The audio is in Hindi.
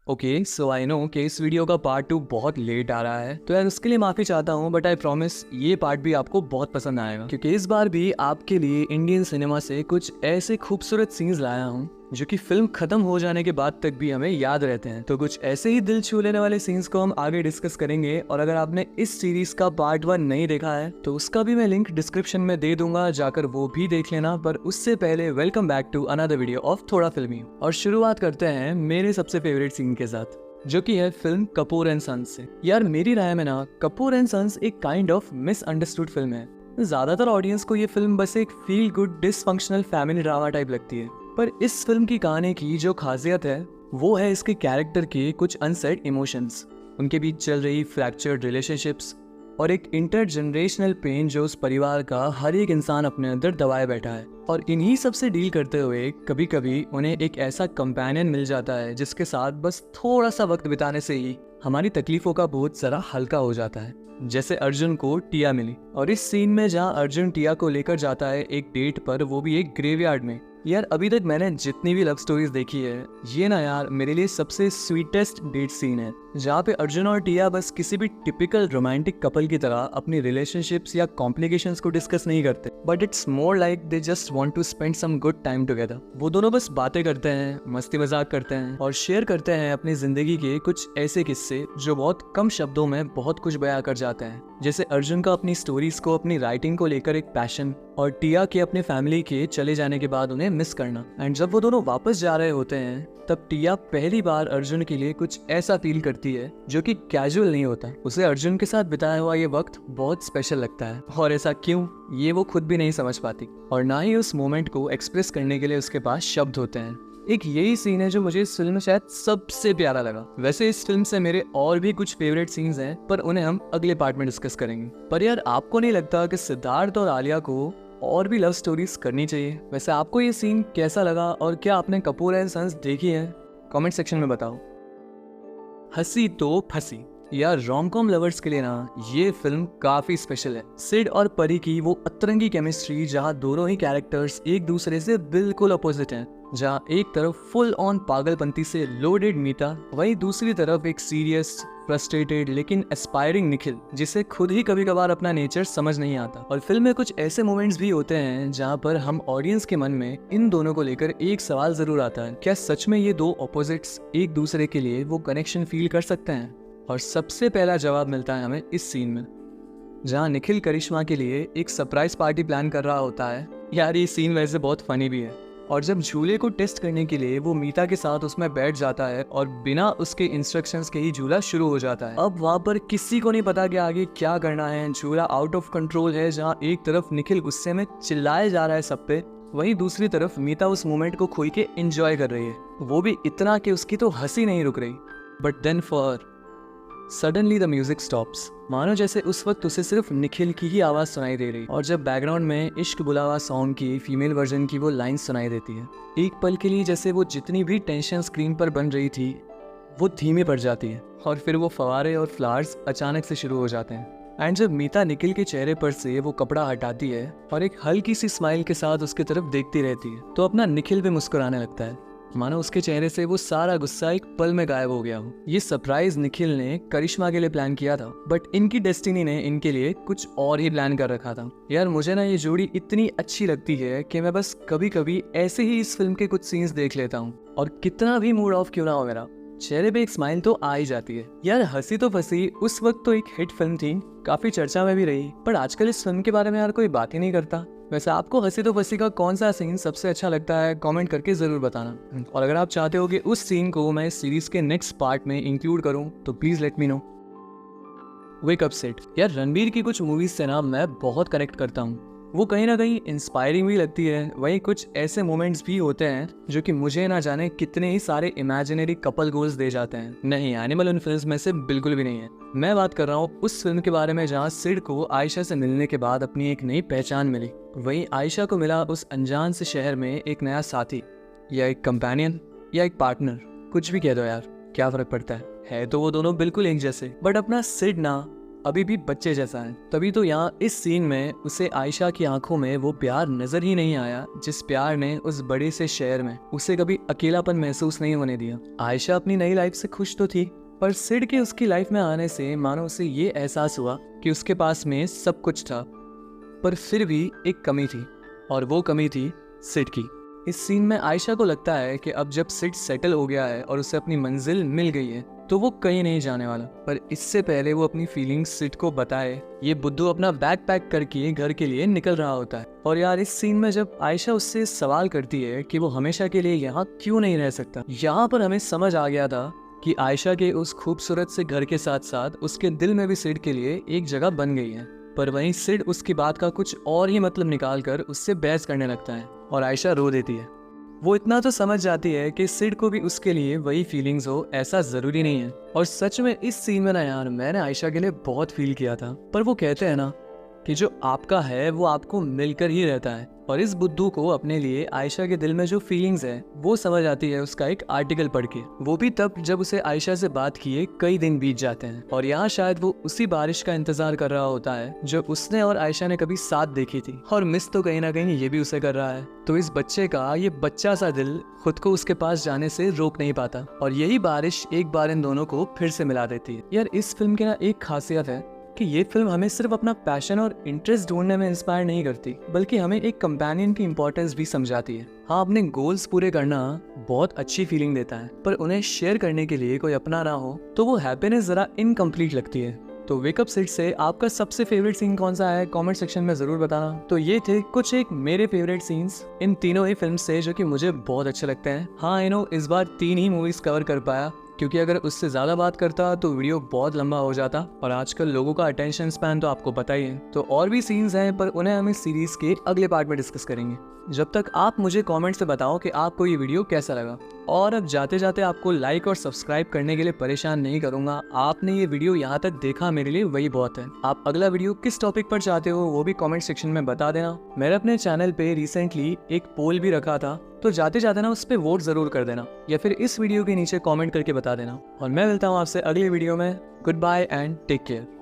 ओके सो आई नो कि इस वीडियो का पार्ट 2 बहुत लेट आ रहा है, तो यार उसके लिए माफ़ी चाहता हूँ, बट आई प्रॉमिस ये पार्ट भी आपको बहुत पसंद आएगा क्योंकि इस बार भी आपके लिए इंडियन सिनेमा से कुछ ऐसे खूबसूरत सीन्स लाया हूँ जो कि फिल्म खत्म हो जाने के बाद तक भी हमें याद रहते हैं। तो कुछ ऐसे ही दिल छू लेने वाले सीन्स को हम आगे डिस्कस करेंगे, और अगर आपने इस सीरीज का पार्ट 1 नहीं देखा है तो उसका भी मैं लिंक डिस्क्रिप्शन में दे दूंगा, जाकर वो भी देख लेना। पर उससे पहले welcome back to another video of Thoda Filmy, और शुरुआत करते हैं मेरे सबसे फेवरेट सीन के साथ, जो कि है फिल्म कपूर एंड सन्स से। यार मेरी राय में ना कपूर एंड सन्स एक काइंड ऑफ मिसअंडरस्टूड फिल्म है। ज्यादातर ऑडियंस को ये फिल्म बस एक feel good dysfunctional family drama type लगती है, पर इस फिल्म की कहानी की जो खासियत है वो है इसके कैरेक्टर के कुछ अनसेड इमोशंस, उनके बीच चल रही फ्रैक्चर्ड रिलेशनशिप्स और एक इंटरजनरेशनल पेन जो उस परिवार का हर एक इंसान अपने अंदर दबाए बैठा है। और इन्हीं सब से डील करते हुए कभी कभी उन्हें एक ऐसा कंपेनियन मिल जाता है जिसके साथ बस थोड़ा सा वक्त बिताने से ही हमारी तकलीफों का बोझ जरा हल्का हो जाता है। जैसे अर्जुन को टिया मिली, और इस सीन में जहाँ अर्जुन टिया को लेकर जाता है एक डेट पर, वो भी एक ग्रेवयार्ड में। यार अभी तक मैंने जितनी भी लव स्टोरीज देखी है, ये ना यार मेरे लिए सबसे स्वीटेस्ट डेट सीन है, जहाँ पे अर्जुन और टिया बस किसी भी टिपिकल रोमांटिक कपल की तरह अपनी रिलेशनशिप्स या कॉम्प्लिकेशंस को डिस्कस नहीं करते, but it's more like they just want to spend some good time together. वो दोनों बस बातें करते हैं, मस्ती मजाक करते हैं और शेयर करते हैं अपनी जिंदगी के कुछ ऐसे किस्से जो बहुत कम शब्दों में बहुत कुछ बयां कर जाते हैं। जैसे अर्जुन का अपनी स्टोरीज को, अपनी राइटिंग को लेकर एक पैशन, और टिया के अपने फैमिली के चले जाने के बाद उन्हें मिस करना। एंड जब वो दोनों वापस जा रहे होते हैं तब टिया पहली बार अर्जुन के लिए कुछ ऐसा फील करती है जो कि कैजुअल नहीं होता। उसे अर्जुन के साथ बिताया हुआ ये वक्त बहुत स्पेशल लगता है, और ऐसा क्यों ये वो खुद भी नहीं समझ पाती, और ना ही उस मोमेंट को एक्सप्रेस करने के लिए उसके पास शब्द होते हैं। एक यही सीन है जो मुझे इस फिल्म में शायद सबसे प्यारा लगा। वैसे इस फिल्म से मेरे और भी कुछ फेवरेट सीन्स हैं, पर उन्हें हम अगले पार्ट में डिस्कस करेंगे। पर यार आपको नहीं लगता कि सिद्धार्थ और आलिया को और भी लव स्टोरीज करनी चाहिए? वैसे आपको ये सीन कैसा लगा, और क्या आपने कपूर एंड सन्स देखी है? कमेंट सेक्शन में बताओ। हंसी तो फंसी। यार रोम कॉम लवर्स के लिए ना ये फिल्म काफी स्पेशल है। सिड और परी की वो अतरंगी केमिस्ट्री, जहाँ दोनों ही कैरेक्टर्स एक दूसरे से बिल्कुल अपोजिट हैं, जहाँ एक तरफ फुल ऑन पागलपंती से लोडेड मीता, वहीं दूसरी तरफ एक सीरियस, फ्रस्ट्रेटेड लेकिन एस्पायरिंग निखिल, जिसे खुद ही कभी कभार अपना नेचर समझ नहीं आता। और फिल्म में कुछ ऐसे मोमेंट्स भी होते हैं जहाँ पर हम ऑडियंस के मन में इन दोनों को लेकर एक सवाल जरूर आता है, क्या सच में ये दो ऑपोजिट्स एक दूसरे के लिए वो कनेक्शन फील कर सकते हैं? और सबसे पहला जवाब मिलता है हमें इस सीन में, जहाँ निखिल करिश्मा के लिए एक सरप्राइज पार्टी प्लान कर रहा होता है। यार ये सीन वैसे बहुत फनी भी है, और जब झूले को टेस्ट करने के लिए वो मीता के साथ उसमें बैठ जाता है और बिना उसके इंस्ट्रक्शंस के ही झूला शुरू हो जाता है। अब वहाँ पर किसी को नहीं पता कि आगे क्या करना है, झूला आउट ऑफ कंट्रोल है, जहाँ एक तरफ निखिल गुस्से में चिल्लाए जा रहा है सब पे, वहीं दूसरी तरफ मीता उस मोमेंट को खोई के एंजॉय कर रही है, वो भी इतना कि उसकी तो हंसी नहीं रुक रही। But then for suddenly the music stops, मानो जैसे उस वक्त उसे सिर्फ निखिल की ही आवाज सुनाई दे रही, और जब बैकग्राउंड में इश्क बुलावा सॉन्ग की फीमेल वर्जन की वो लाइन सुनाई देती है, एक पल के लिए जैसे वो जितनी भी टेंशन स्क्रीन पर बन रही थी वो धीमी पड़ जाती है, और फिर वो फवारे और फ्लावर्स अचानक से शुरू हो जाते हैं। एंड जब मीता निखिल के चेहरे पर से वो कपड़ा हटाती है और एक हल्की सी स्माइल के साथ उसकी तरफ देखती रहती है, तो अपना निखिल भी मुस्कुराने लगता है, मानो उसके चेहरे से वो सारा गुस्सा एक पल में गायब हो गया हो। ये सरप्राइज निखिल ने करिश्मा के लिए प्लान किया था, बट इनकी डेस्टिनी ने इनके लिए कुछ और ही प्लान कर रखा था। यार मुझे ना ये जोड़ी इतनी अच्छी लगती है कि मैं बस कभी कभी ऐसे ही इस फिल्म के कुछ सीन्स देख लेता हूँ, और कितना भी मूड ऑफ क्यों ना हो मेरा, चेहरे पे एक स्माइल तो आ ही जाती है। यार हंसी तो फंसी उस वक्त तो एक हिट फिल्म थी, काफी चर्चा में भी रही, पर आजकल इस फिल्म के बारे में यार कोई बात ही नहीं करता। वैसे आपको हंसी तो फंसी का कौन सा सीन सबसे अच्छा लगता है, कमेंट करके जरूर बताना। और अगर आप चाहते हो कि उस सीन को मैं इस सीरीज के नेक्स्ट पार्ट में इंक्लूड करूं तो please let me know. Wake up set. यार रणबीर की कुछ मूवीज से ना मैं बहुत कनेक्ट करता हूँ, वो कहीं ना कहीं इंस्पायरिंग भी लगती है, वहीं कुछ ऐसे मोमेंट्स भी होते हैं जो कि मुझे ना जाने कितने ही सारे इमेजिनरी कपल गोल्स दे जाते हैं। नहीं, एनिमल उन फिल्म में से बिल्कुल भी नहीं है। मैं बात कर रहा हूँ उस फिल्म के बारे में जहाँ सिड को आयशा से मिलने के बाद अपनी एक नई पहचान मिली, वहीं आयशा को मिला उस अनजान से शहर में एक नया साथी, या एक कंपेनियन, या एक पार्टनर, कुछ भी कह दो यार, क्या फर्क पड़ता है तो वो दोनों बिल्कुल एक जैसे। बट अपना सिड ना अभी भी बच्चे जैसा है। तभी तो यहाँ इस सीन में उसे आयशा की आंखों में वो प्यार नजर ही नहीं आया जिस प्यार ने उस बड़े से शहर में उसे कभी अकेलापन महसूस नहीं होने दिया। आयशा अपनी नई लाइफ से खुश तो थी, पर सिड के उसकी लाइफ में आने से मानो उसे ये एहसास हुआ कि उसके पास में सब कुछ था, पर फिर भी एक कमी थी, और वो कमी थी सिड की। इस सीन में आयशा को लगता है कि अब जब सिड सेटल हो गया है और उसे अपनी मंजिल मिल गई है तो वो कहीं नहीं जाने वाला। पर इससे पहले वो अपनी फीलिंग्स सिड को बताए, ये बुद्धू अपना बैग पैक करके घर के लिए निकल रहा होता है। और यार इस सीन में जब आयशा उससे सवाल करती है कि वो हमेशा के लिए यहाँ क्यों नहीं रह सकता, यहाँ पर हमें समझ आ गया था कि आयशा के उस खूबसूरत से घर के साथ साथ उसके दिल में भी सिड के लिए एक जगह बन गई है। पर वहीं सिड उसकी बात का कुछ और ही मतलब निकाल कर उससे बहस करने लगता है और आयशा रो देती है। वो इतना तो समझ जाती है कि सिड को भी उसके लिए वही फीलिंग्स हो ऐसा जरूरी नहीं है। और सच में इस सीन में ना यार मैंने आयशा के लिए बहुत फील किया था। पर वो कहते हैं ना कि जो आपका है वो आपको मिलकर ही रहता है, और इस बुद्धू को अपने लिए आयशा के दिल में जो फीलिंग्स है वो समझ आती है उसका एक आर्टिकल पढ़ के, वो भी तब जब उसे आयशा से बात किए कई दिन बीत जाते हैं। और यहाँ शायद वो उसी बारिश का इंतजार कर रहा होता है जो उसने और आयशा ने कभी साथ देखी थी, और मिस तो कहीं ना कहीं ये भी उसे कर रहा है। तो इस बच्चे का ये बच्चा सा दिल खुद को उसके पास जाने से रोक नहीं पाता, और यही बारिश एक बार इन दोनों को फिर से मिला देती है। यार इस फिल्म की ना एक खासियत है कि ये फिल्म हमें सिर्फ अपना पैशन और इंटरेस्ट ढूंढने में इंस्पायर नहीं करती, बल्कि हमें एक कंपेनियन की इंपॉर्टेंस भी समझाती है। हाँ, अपने गोल्स पूरे करना बहुत अच्छी फीलिंग देता है, पर उन्हें शेयर करने के लिए कोई अपना ना हो तो वो हैप्पीनेस जरा इनकम्प्लीट लगती है। तो वेकअप सिड से आपका सबसे फेवरेट सीन कौन सा है कमेंट सेक्शन में जरूर बताना। तो ये थे कुछ एक मेरे फेवरेट सीन्स इन तीनों ही फिल्म से जो कि मुझे बहुत अच्छे लगते हैं। हाँ इस बार 3 ही मूवीज कवर कर पाया, क्योंकि अगर उससे ज़्यादा बात करता तो वीडियो बहुत लंबा हो जाता, और आजकल लोगों का अटेंशन स्पैन तो आपको पता ही है। तो और भी सीन्स हैं, पर उन्हें हम इस सीरीज़ के अगले पार्ट में डिस्कस करेंगे। जब तक आप मुझे कमेंट से बताओ कि आपको ये वीडियो कैसा लगा। और अब जाते जाते आपको लाइक और सब्सक्राइब करने के लिए परेशान नहीं करूंगा। आपने ये वीडियो यहाँ तक देखा, मेरे लिए वही बहुत है। आप अगला वीडियो किस टॉपिक पर चाहते हो वो भी कमेंट सेक्शन में बता देना। मैंने अपने चैनल पे रिसेंटली एक पोल भी रखा था, तो जाते जाते ना उस पर वोट जरूर कर देना, या फिर इस वीडियो के नीचे कमेंट करके बता देना। और मैं मिलता हूँ आपसे अगले वीडियो में। Goodbye and take care.